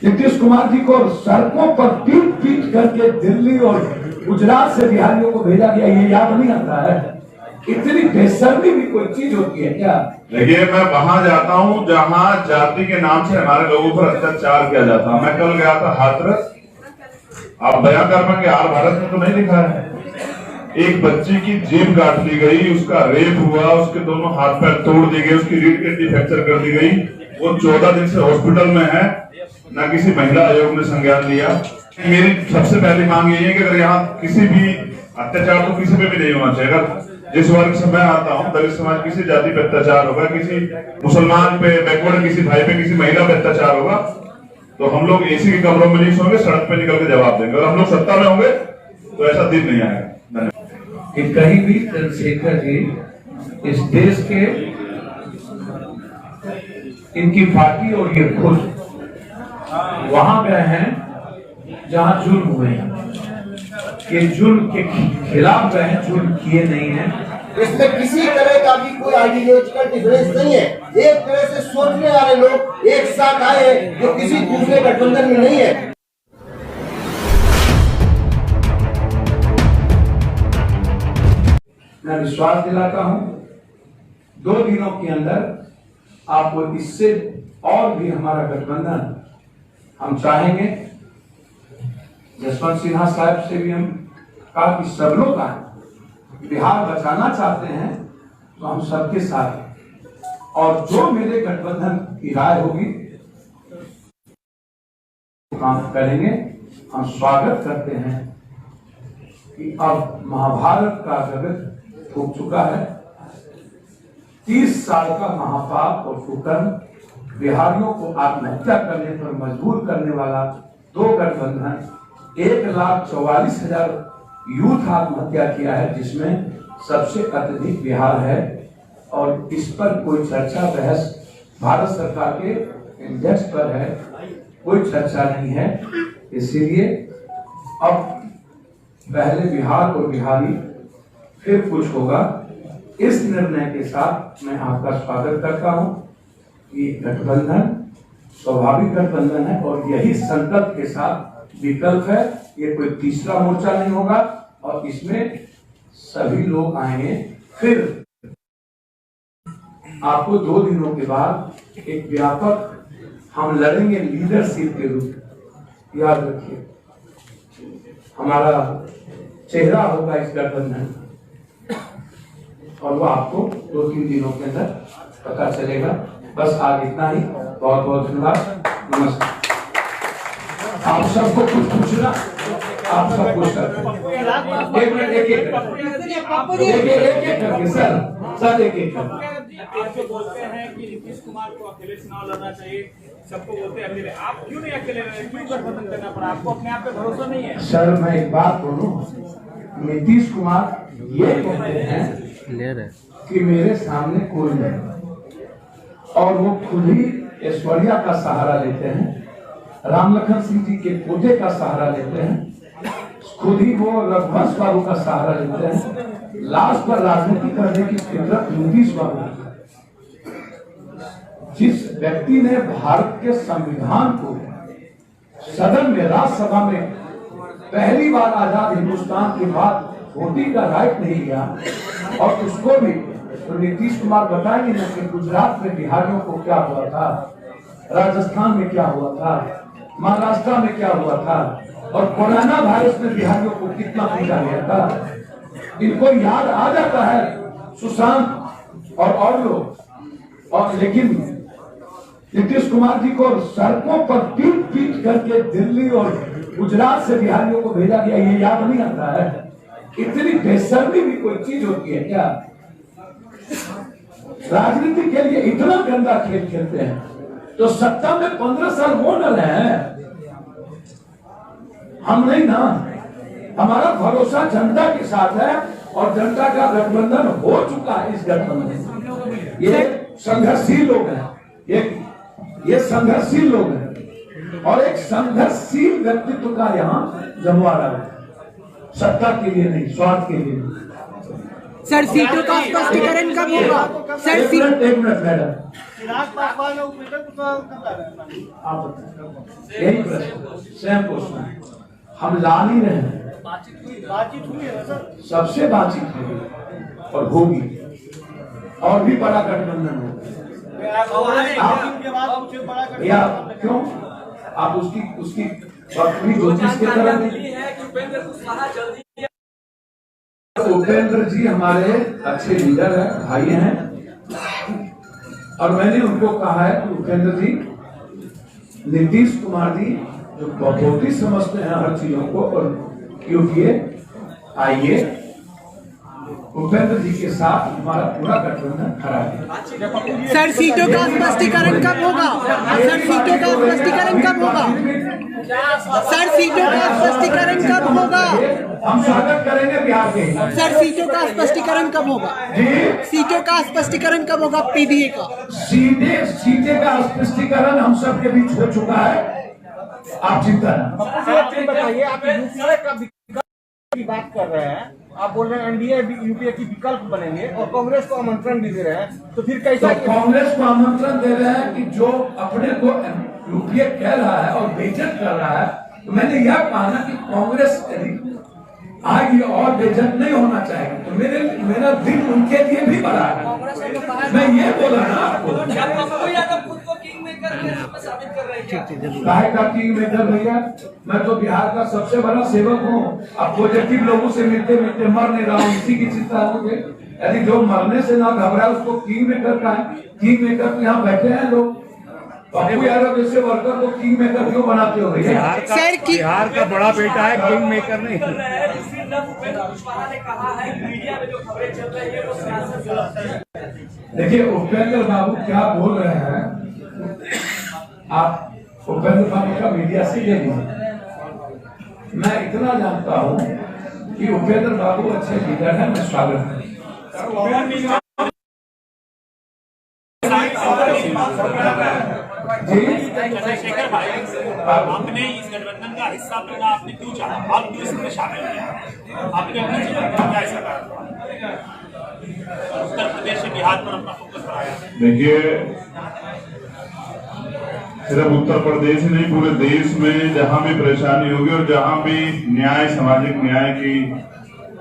नीतीश कुमार जी को सड़कों पर पीट पीट करके दिल्ली और गुजरात से बिहारियों को भेजा गया, ये याद नहीं आता है? इतनी बेशर्मी भी कोई चीज होती है क्या? देखिए, मैं वहां जाता हूं जहां जाति के नाम से हमारे लोगों पर अत्याचार किया जाता है। मैं कल गया था हाथरस। आप बयां कर पाएंगे, आर भारत में तो नहीं लिखा है। एक बच्ची की जीभ काट ली गई, उसका रेप हुआ, उसके दोनों हाथ पैर तोड़ दिए गए, उसकी रीढ़ की हड्डी फ्रैक्चर कर दी गई। वो 14 दिन से हॉस्पिटल में है, न किसी महिला आयोग ने संज्ञान लिया। मेरी सबसे पहली मांग यही है कि अगर यहाँ किसी भी अत्याचार तो किसी पे भी नहीं होना चाहिए। अगर जिस वर्ग से मैं आता हूँ, दलित समाज, किसी जाति पे अत्याचार होगा, किसी मुसलमान पे, बैकवर्ड किसी भाई पे, किसी महिला पे अत्याचार होगा, तो हम लोग एसी के कमरों में नहीं सोएंगे, सड़क पे निकल के जवाब देंगे। और हम लोग सत्ता में होंगे तो ऐसा दिन नहीं आएगा। कि कहीं भी चंद्रशेखर जी इस देश के, इनकी पार्टी और ये खुद वहां गए हैं जहां जुल्म हुए हैं। ये जुल्म के खिलाफ गए हैं, जुल्म किए नहीं है। इसमें किसी तरह का भी कोई आइडियोलॉजिकल डिफरेंस नहीं है। एक तरह से सोचने वाले लोग एक साथ आए हैं जो किसी दूसरे गठबंधन में नहीं है। मैं विश्वास दिलाता हूं 2 दिनों के अंदर आपको इससे और भी हमारा गठबंधन हम चाहेंगे। जसवंत सिन्हा साहब से भी हम कहा कि सब लोग आए, बिहार बचाना चाहते हैं तो हम सबके साथ हैं। और जो मेरे गठबंधन की राय होगी काम करेंगे। हम स्वागत करते हैं कि अब महाभारत का जगत फूक चुका है। 30 साल का महापाप और कुकर्म बिहारियों को आत्महत्या करने पर मजबूर करने वाला 2 गठबंधन 1,44,000 यूथ आत्महत्या किया है, जिसमें सबसे अत्यधिक बिहार है। और इस पर कोई चर्चा बहस भारत सरकार के इंडेक्स पर है, कोई चर्चा नहीं है। इसीलिए अब पहले बिहार और बिहारी फिर कुछ होगा। इस निर्णय के साथ मैं आपका स्वागत करता हूं कि गठबंधन स्वाभाविक गठबंधन है और यही संकल्प के साथ विकल्प है। ये कोई तीसरा मोर्चा नहीं होगा और इसमें सभी लोग आएंगे। फिर आपको 2 दिनों के बाद एक व्यापक हम लड़ेंगे लीडरशिप के रूप। याद रखिए, हमारा चेहरा होगा इस गठबंधन और वो आपको 2-3 दिनों के अंदर पता चलेगा। बस आज इतना ही। बहुत बहुत धन्यवाद। नमस्कार। आप सबको कुछ पूछना, आप सब पूछ सकते हैं। एक मिनट, एक करके सर एक आप जो बोलते हैं कि नीतीश कुमार को अकेले चुनाव लड़ना चाहिए, सबको बोलते हैं अकेले, आप क्यों नहीं अकेले रहे? क्यों गठबंधन करना पड़ा? आपको अपने आप पे भरोसा नहीं है? सर मैं एक बात बोलूं, नीतीश कुमार ये कहते हैं कि मेरे सामने कोई नहीं और वो खुद ही ऐश्वर्या का सहारा लेते हैं, रामलखन सिंह जी के पोते का सहारा लेते हैं, खुद ही वो रघुवंश बाबू का सहारा लेते हैं। लास्ट पर राजनीति करने की फितरत नीतीश बाबू। जिस व्यक्ति ने भारत के संविधान को सदन में, राज्यसभा में पहली बार आजाद हिंदुस्तान के बाद वोटिंग का राइट नहीं लिया और उसको भी तो नीतीश कुमार बताएंगे ना कि गुजरात में बिहारियों को क्या हुआ था, राजस्थान में क्या हुआ था, महाराष्ट्र में क्या हुआ था और कोरोना वायरस में बिहारियों को कितना पीड़ा गया था। इनको याद आ जाता है सुशांत और लोग। और लेकिन नीतीश कुमार जी को सड़कों पर पीट पीट करके दिल्ली और गुजरात से बिहारियों को भेजा गया, ये याद नहीं आता है? इतनी बेशर्मी भी कोई चीज होती है क्या? राजनीति के लिए इतना गंदा खेल खेलते हैं तो सत्ता में 15 साल वो न रहे। हम नहीं ना, हमारा भरोसा जनता के साथ है और जनता का गठबंधन हो चुका है। इस गठबंधन ये संघर्षशील लोग हैं, ये संघर्षशील लोग हैं और एक संघर्षशील व्यक्तित्व का यहाँ जमवाड़ा है, सत्ता के लिए नहीं, स्वार्थ के लिए। सर सीटों का स्पष्टीकरण कब होगा? सर एक मिनट मैडम, चिराग पासवान और उपेंद्र कुशवाहा कब ला रहे हैं? आप बताएं। यही प्रश्न स्वयं पूछना है, हम ला नहीं रहे हैं। बातचीत हुई है ना सर? सबसे बातचीत होगी और होगी, और भी बड़ा गठबंधन होगा। के बाद कुछ बड़ा कर या क्यों आप उसकी अपनी ज्योतिष की तरह नहीं। उपेंद्र जी हमारे अच्छे लीडर हैं, भाई हैं, और मैंने उनको कहा है कि उपेंद्र जी, नीतीश कुमार जी जो बहुत ही समझते हैं हर चीजों को, और क्योंकि आइए उपेंद्र जी के साथ हमारा पूरा गठबंधन खड़ा है। सर सीटों का स्पष्टीकरण कब होगा? सर सीटों का स्पष्टीकरण कब होगा? सर सीटों का स्पष्टीकरण कब होगा? हम स्वागत करेंगे बिहार के। सर सीटों का स्पष्टीकरण कब होगा? सीटों का स्पष्टीकरण कब होगा पीडीए का? सीटे का स्पष्टीकरण हम सबके बीच हो चुका है, आप चिंता न बताइए। आप यूपीए का विकल्प की बात कर रहे हैं, आप बोल रहे हैं एनडीए यूपीए की विकल्प बनेंगे और कांग्रेस को आमंत्रण भी दे रहे हैं, तो फिर कैसा? तो कांग्रेस को आमंत्रण दे रहे हैं कि जो अपने को यूपीए कह रहा है और बेइज्जत कर रहा है, तो मैंने यह कहा ना कि कांग्रेस आगे और बेइज्जत नहीं होना चाहिए, तो मेरा दिल उनके लिए भी बड़ा है। मैं ये बोला ना आपको, काहे का किंग मेकर भैया, मैं तो बिहार का सबसे बड़ा सेवक हूँ। अब पॉजिटिव लोगों से मिलते मिलते मर नहीं रहा हूँ, इसी की चिंता है मुझे। यदि जो मरने से ना घबराए उसको किंग मेकर का है, किंग मेकर तो यहाँ बैठे हैं लोग। बाबू यादव जैसे वर्कर को किंग मेकर क्यों बनाते हो भैया? बिहार का बड़ा बेटा है, किंग मेकर नहीं। देखिए उपेंद्र बाबू क्या बोल रहे हैं, आप उपेंद्र बाबू का मीडिया से ले लीजिए। मैं इतना जानता हूँ कि उपेंद्र बाबू अच्छे लीडर हैं, मैं स्वागत करूँ। चंद्रशेखर भाई, आपने इस गठबंधन का हिस्सा बनना आपने क्यों चाहा? आप क्यों इसमें शामिल हुए? आपने अपने जीवन में क्या ऐसा कहा? उत्तर प्रदेश से बिहार पर अपना फोकस बनाया। देखिए, सिर्फ उत्तर प्रदेश ही नहीं, पूरे देश में जहां भी परेशानी होगी और जहां भी न्याय, सामाजिक न्याय की,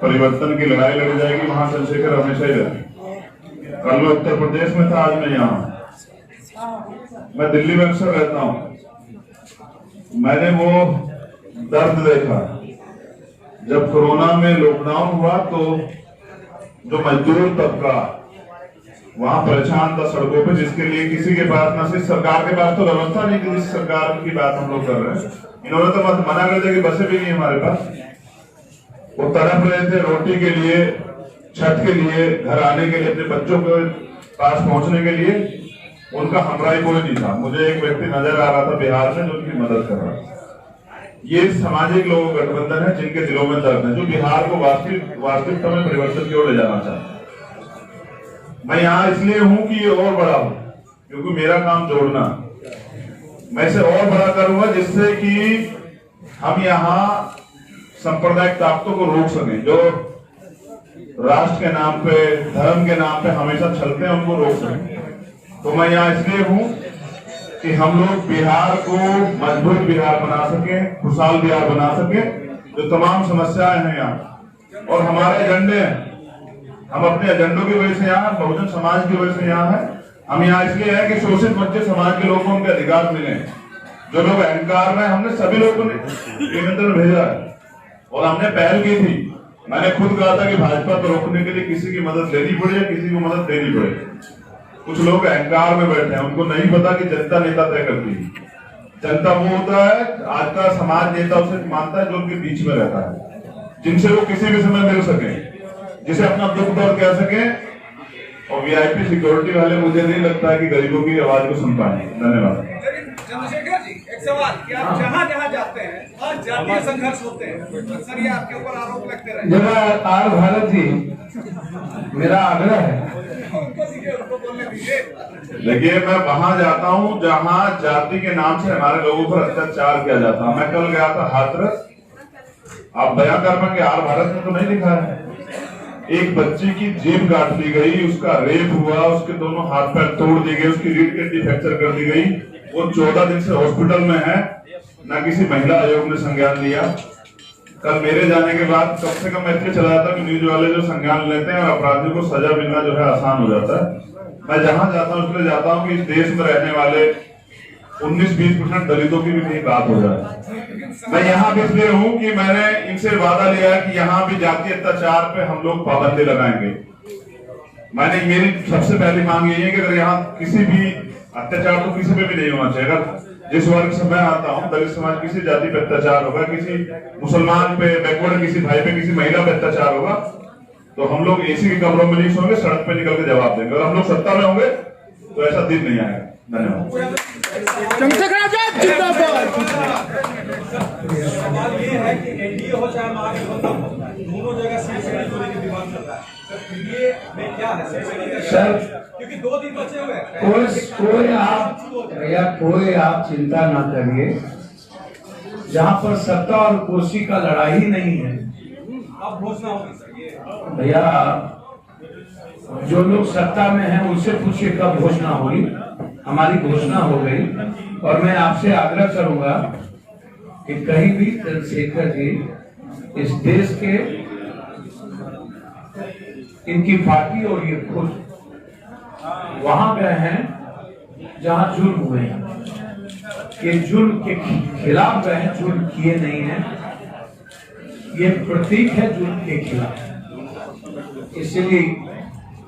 परिवर्तन की लड़ाई लड़ी जाएगी, वहां चंद्रशेखर हमेशा ही रहे। कल मैं उत्तर प्रदेश में था, आज मैं यहाँ। मैं दिल्ली में अक्सर रहता हूँ। मैंने वो दर्द देखा जब कोरोना में लॉकडाउन हुआ, तो जो मजदूर तबका वहां परेशान था सड़कों पे, जिसके लिए किसी के पास, ना सिर्फ सरकार के पास तो व्यवस्था नहीं कि जिस सरकार की बात हम लोग कर रहे हैं, इन्होंने तो मना कर दिया कि बसें भी नहीं हमारे पास। वो तड़प रहे थे रोटी के लिए, छत के लिए, घर आने के लिए, अपने बच्चों के पास पहुंचने के लिए। उनका हमराई कोई नहीं था। मुझे एक व्यक्ति नजर आ रहा था बिहार में जो उनकी मदद कर रहा था। ये सामाजिक लोगों का गठबंधन है जिनके दिलों में दर्द है, जो बिहार को वास्तविकता में परिवर्तन की ओर ले जाना चाहते हैं। मैं यहाँ इसलिए हूँ कि ये और बड़ा हो, क्योंकि मेरा काम जोड़ना, मैं इसे और बड़ा करूंगा जिससे कि हम यहाँ सांप्रदायिक ताकतों को रोक सकें, जो राष्ट्र के नाम पे, धर्म के नाम पे हमेशा चलते हैं, उनको रोक सकें। तो मैं यहाँ इसलिए हूँ कि हम लोग बिहार को मजबूत बिहार बना सके, खुशहाल बिहार बना सके। जो तमाम समस्याएं हैं यहाँ और हमारे एजेंडे हैं, हम अपने एजेंडों की वजह से यहाँ, बहुजन समाज की वजह से यहाँ है। हम यहाँ इसलिए है कि शोषित वंचित समाज के लोगों को उनके अधिकार मिले। जो लोग अहंकार में, हमने सभी लोगों ने निमंत्रण भेजा है और हमने पहल की थी। मैंने खुद कहा था कि भाजपा को रोकने के लिए किसी की मदद लेनी पड़े या किसी को मदद देनी पड़े। कुछ लोग अहंकार में बैठे हैं, उनको नहीं पता कि जनता नेता तय करती है। जनता वो होता है, आज का समाज नेता उसे मानता है जो उनके बीच में रहता है, जिनसे वो किसी भी समय मिल सके, जिसे अपना दुख दर्द कह सके। और वीआईपी सिक्योरिटी वाले मुझे नहीं लगता है कि गरीबों की आवाज को सुन पाएंगे। धन्यवाद। चंद्रशेखर जी, एक सवाल कि आप जहाँ जहाँ जाते हैं और जातीय संघर्ष होते हैं, सर ये आपके ऊपर आरोप लगते रहे। जब आर भारत जी, मेरा आग्रह है, उनको बोलने दीजिए। देखिए, मैं वहां जाता हूं जहां जाति के नाम से हमारे लोगों पर अत्याचार किया जाता है। मैं कल गया था हाथरस। आप बयान कर पाएंगे, आर भारत में तो नहीं लिखा है। एक बच्ची की जीभ काट दी गई, उसका रेप हुआ, उसके दोनों हाथ पैर तोड़ दिए गए, उसकी रीढ़ की हड्डी फ्रैक्चर कर दी गई। वो 14 दिन से हॉस्पिटल में है, ना किसी महिला आयोग ने संज्ञान लिया। कल मेरे जाने के बाद कम से कम इसलिए चला जाता कि न्यूज वाले जो संज्ञान लेते हैं और अपराधियों को सजा मिलना जो है आसान हो जाता है। मैं जहां जाता हूं इसलिए जाता हूं कि इस देश में रहने वाले 19-20% दलितों की भी कहीं बात हो जाए। मैं यहाँ भी इसलिए हूँ कि मैंने इनसे वादा लिया है कि यहाँ भी जातीय अत्याचार पे हम लोग पाबंदी लगाएंगे। मेरी सबसे पहली मांग यही है कि अगर यहाँ किसी भी अत्याचार तो किसी पे भी नहीं होना चाहिए। अगर जिस वर्ग से मैं आता हूँ, दलित समाज, किसी जाति पे अत्याचार होगा, किसी मुसलमान पे, बैकवर्ड किसी भाई पे, किसी महिला पे अत्याचार होगा, तो हम लोग एसी के कमरों में नहीं सोएंगे, सड़क पे निकल के जवाब देंगे। और हम लोग सत्ता में होंगे तो ऐसा दिन नहीं आएगा। धन्यवाद। सवाल ये है कि एनडीए हो चाहे महागठबंधन हो, दोनों जगह सीट चोरी के विवाद चल रहा है। सर एनडीए में क्या है सर, क्योंकि 2 दिन बचे हुए हैं। कोई आप चिंता ना करिए, जहाँ पर सत्ता और कुर्सी का लड़ाई नहीं है, अब घोषणा होगी सर ये। भैया जो लोग सत्ता में हैं उनसे पूछिए कब घोषणा हुई। हमारी घोषणा हो गई और मैं आपसे आग्रह करूंगा कि कहीं भी चंद्रशेखर जी इस देश के, इनकी पार्टी और ये खुद वहां गए हैं जहां जुल्म हुए हैं। ये जुल्म के खिलाफ गए हैं, जुल्म किए नहीं हैं। ये प्रतीक है जुल्म के खिलाफ। इसलिए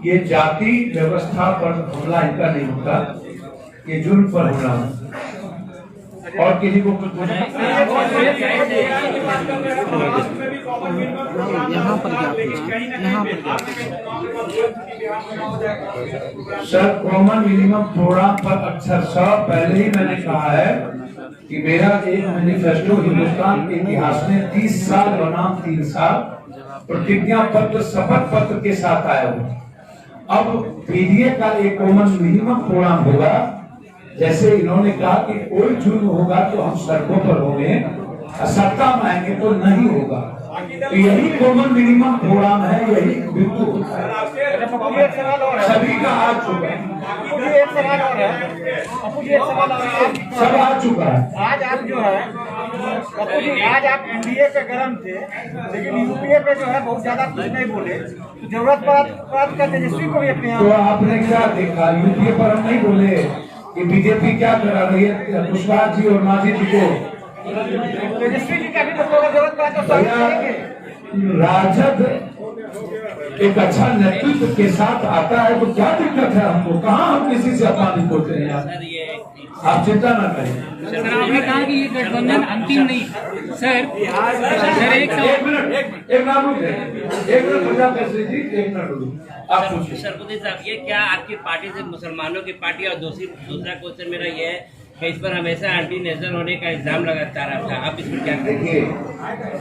ये जाति व्यवस्था पर हमला इनका नहीं होता, ये जुल्म पर हमला होता। और किसी को कुछ सर कॉमन मिनिमम प्रोग्राम पर अक्सर सब पहले ही मैंने कहा है कि मेरा एक मैनिफेस्टो हिंदुस्तान के इतिहास में 30 साल बनाम 3 साल प्रतिज्ञा पत्र, शपथ पत्र के साथ आया हुआ। अब पीडीए का एक कॉमन मिनिमम प्रोग्राम होगा। जैसे इन्होंने कहा कि कोई जुर्म होगा तो हम सड़कों पर होंगे, सत्ता में आएंगे तो नहीं होगा। तो यही कॉमन मिनिमम प्रोग्राम है, यही बिल्कुल सभी का आ चुका है। एक सवाल और है, सब आ चुका है। आज आप जो है पप्पू जी, आज आप एनडीए पे गरम थे, लेकिन यूपीए पे जो है बहुत ज्यादा कुछ नहीं बोले। जरूरत बात का तेजस्वी को भी अपने तो आपने क्या देखा, यूपीए पर हम नहीं बोले कि बीजेपी क्या करा रही है कुशवाहा जी और मांझी जी को। तेजस्वी जी का भी मतलब जरूरत पड़ा तो राजद एक अच्छा नेतृत्व के साथ आता है तो क्या दिक्कत है हमको? कहाँ हम किसी से अपमानित होते हैं यार, आप चिंता ना करें। सर आपने कहा कि ये गठबंधन अंतिम नहीं सर। एक मिनट पंजाब केसरी जी, एक मिनट आप पूछिए। सरपंच साहब, ये क्या आपकी पार्टी से मुसलमानों की पार्टी, और दूसरा क्वेश्चन मेरा ये है कि इस पर हमेशा एंटी नेशनल होने का इल्जाम लगातार आता है, आप इस पर क्या देखिए,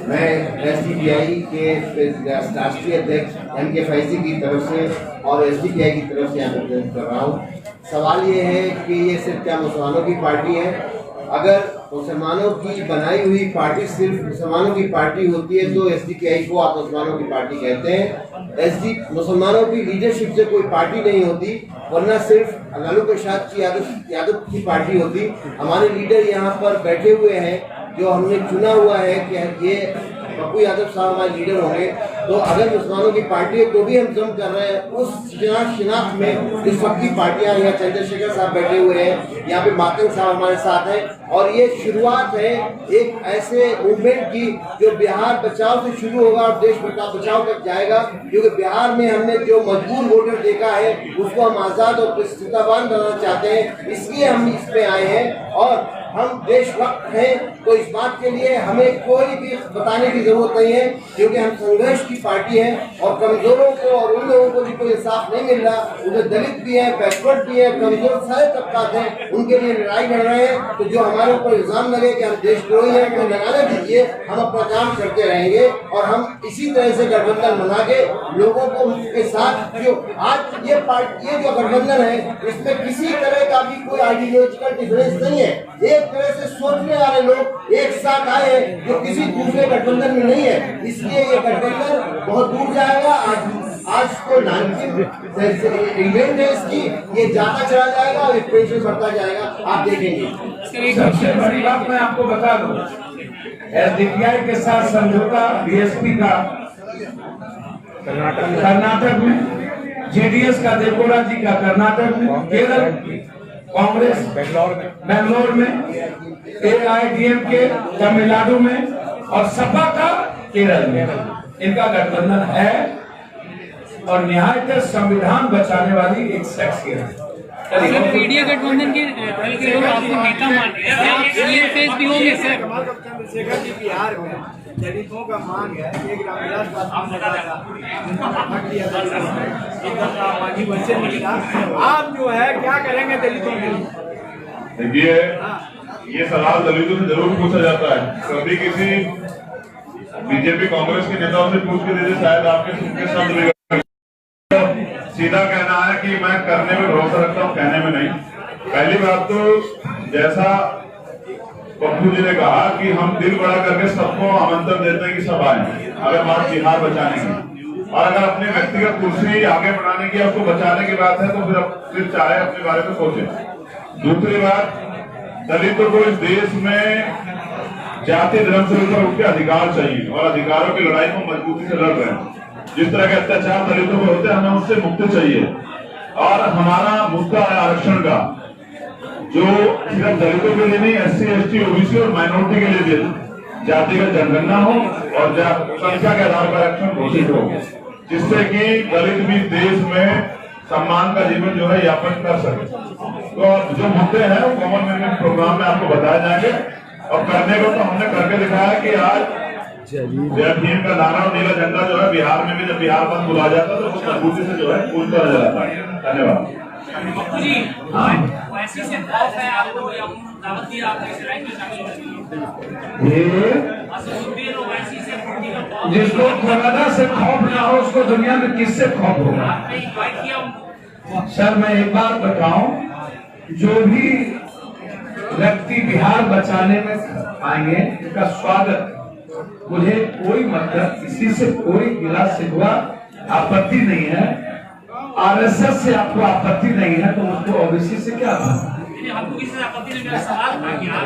मैं एसडीपीआई के राष्ट्रीय अध्यक्ष एम.के. फैजी की तरफ से और एसडीपीआई की तरफ से यहाँ कर रहा हूँ। सवाल ये है कि ये सिर्फ क्या मुसलमानों की पार्टी है? अगर मुसलमानों की बनाई हुई पार्टी सिर्फ मुसलमानों की पार्टी होती है तो एसडीपीआई को आप मुसलमानों की पार्टी कहते हैं। मुसलमानों की लीडरशिप से कोई पार्टी नहीं होती, वरना सिर्फ लालू प्रसाद यादव की पार्टी होती। हमारे लीडर यहाँ पर बैठे हुए हैं, जो हमने चुना हुआ है कि ये पप्पू यादव साहब हमारे लीडर होंगे। तो अगर मुसलमानों की पार्टी है तो भी हम जम कर रहे हैं उस शिनाख्त में। इस वक्त की पार्टियां, यहाँ चंद्रशेखर साहब बैठे हुए हैं, यहाँ पे मातंग साहब हमारे साथ हैं, और ये शुरुआत है एक ऐसे मूवमेंट की जो बिहार बचाओ से शुरू होगा और देश बचाओ तक जाएगा। क्योंकि बिहार में हमने जो मजबूर वोटर देखा है उसको हम आजाद और प्रतिष्ठावान बनाना चाहते हैं, इसलिए हम इसमें आए हैं। और हम देशभक्त हैं तो इस बात के लिए हमें कोई भी बताने की जरूरत नहीं है, क्योंकि हम संघर्ष की पार्टी है। और कमजोरों को और उन लोगों को भी कोई इंसाफ नहीं मिल रहा, उन्हें दलित भी है, बैकवर्ड भी है, कमजोर सारे तबकात हैं, उनके लिए लड़ाई लड़ रहे हैं। तो जो हमारे ऊपर इल्जाम लगे कि हम देशद्रोही हैं, तो लगाने दीजिए, हम अपना काम करते रहेंगे। और हम इसी तरह से गठबंधन बना के लोगों को उनके साथ, जो आज ये पार्टी, ये जो गठबंधन है, इसमें किसी तरह का भी कोई आइडियोलॉजिकल डिफरेंस नहीं है। एक तरह से सोचने वाले लोग एक साथ आए हैं जो किसी दूसरे गठबंधन में नहीं है, इसलिए ये गठबंधन बहुत दूर जाएगा। आज आज को 19 इवेंट है इसकी, ये जाता चला जाएगा और एक्सपेंशन बढ़ता जाएगा, आप देखेंगे। सबसे बड़ी बात मैं आपको बता दूं, एसडीपीआई के साथ समझौता बीएसपी का कर्नाटक में, जेडीएस का देवगौड़ा जी का कर्नाटक में, केरल कांग्रेस बेंगलोर में, एआईडीएमके तमिलनाडु में और सपा का केरल में, इनका गठबंधन है और निहायत संविधान बचाने वाली एक शख्सियत है। इंडिया गठबंधन के लोग आपको नेता मान रहे हैं, आप सीएम फेस भी होंगे सर। चंद्रशेखर जी बिहार में दलितों का मांग है, एक रामविलास बच्चे मिलेगा, आप जो है क्या करेंगे दलितों के लिए? देखिए, ये सवाल दलितों से जरूर पूछा जाता है, कभी किसी बीजेपी कांग्रेस के नेताओं से पूछ के दीजिए, शायद आपके सुन के शब्द में सीधा कहना है कि मैं करने में भरोसा रखता हूँ, कहने में नहीं। पहली बात तो जैसा पप्पू जी ने कहा कि हम दिल बड़ा करके सबको आमंत्रण देते हैं कि सब आए, अगर बात बिहार बचाने की, और अगर अपनी व्यक्तिगत कुर्सी आगे बढ़ाने की, उसको बचाने की बात है तो फिर चाहे अपने बारे में सोचे। दूसरी बात, दलितों को इस देश में जाति धर्म से ऊपर उठ के अधिकार चाहिए और अधिकारों की लड़ाई को मजबूती से लड़ रहे हैं। जिस तरह के अत्याचार दलितों पर होते हैं, हमें उससे मुक्ति चाहिए। और हमारा मुद्दा है आरक्षण का, जो सिर्फ दलितों के लिए नहीं, एससी एसटी ओबीसी और माइनॉरिटी के लिए भी जातिगत जनगणना हो और संख्या के आधार पर आरक्षण घोषित हो, जिससे कि दलित भी देश में सम्मान का जीवन जो है यापन कर सके। तो जो मुद्दे हैं वो कॉमन मैनेजमेंट प्रोग्राम में आपको बताए जाएंगे और करने को तो हमने करके दिखाया कि आज जय भीम का नारा और नीला झंडा जो है बिहार में भी, जब बिहार बंद बुलाया जाता है तो उसका मजबूती से जो है पूछता नजर आता है। धन्यवाद। जिसको कोरोना से खौफ ना हो उसको दुनिया में किससे खौफ होगा? सर मैं एक बात बताऊं, जो भी व्यक्ति बिहार बचाने में आएंगे उनका स्वागत, मुझे कोई मतलब किसी से कोई गिला शिकवा आपत्ति नहीं है। आरएसएस से आपको आपत्ति नहीं है तो उसको ओबीसी से क्या हमको किसी से आपत्ति नहीं, मेरा सवाल था कि आप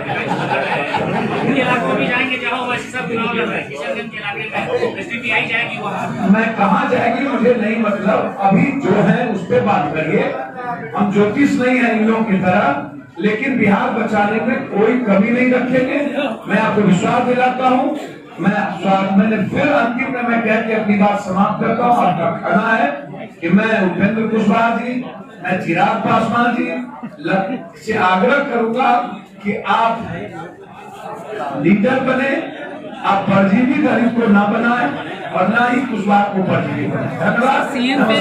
उन इलाकों में जाएंगे जहाँ वैसे सब चुनाव लड़ रहे हैं, किशनगंज के इलाके में एसडीपीआई जाएगी वहाँ, मैं कहाँ जाएगी मुझे नहीं मतलब, अभी जो है उस पर बात करिए। हम ज्योतिष नहीं है इन लोगों की तरह, लेकिन बिहार बचाने में कोई कमी नहीं रखेंगे। मैं आपको विश्वास दिलाता हूँ। मैंने फिर अंतिम में मैं कह के अपनी बात समाप्त करता हूँ। आपका कहना है कि मैं उपेंद्र कुशवाहा जी, मैं चिराग पासवान जी से आग्रह करूंगा कि आप लीडर बने, आप परजीवी दलित को ना बनाए और ना ही कुशवाहा को परजीवी बनाए। धन्यवाद। सीएम पे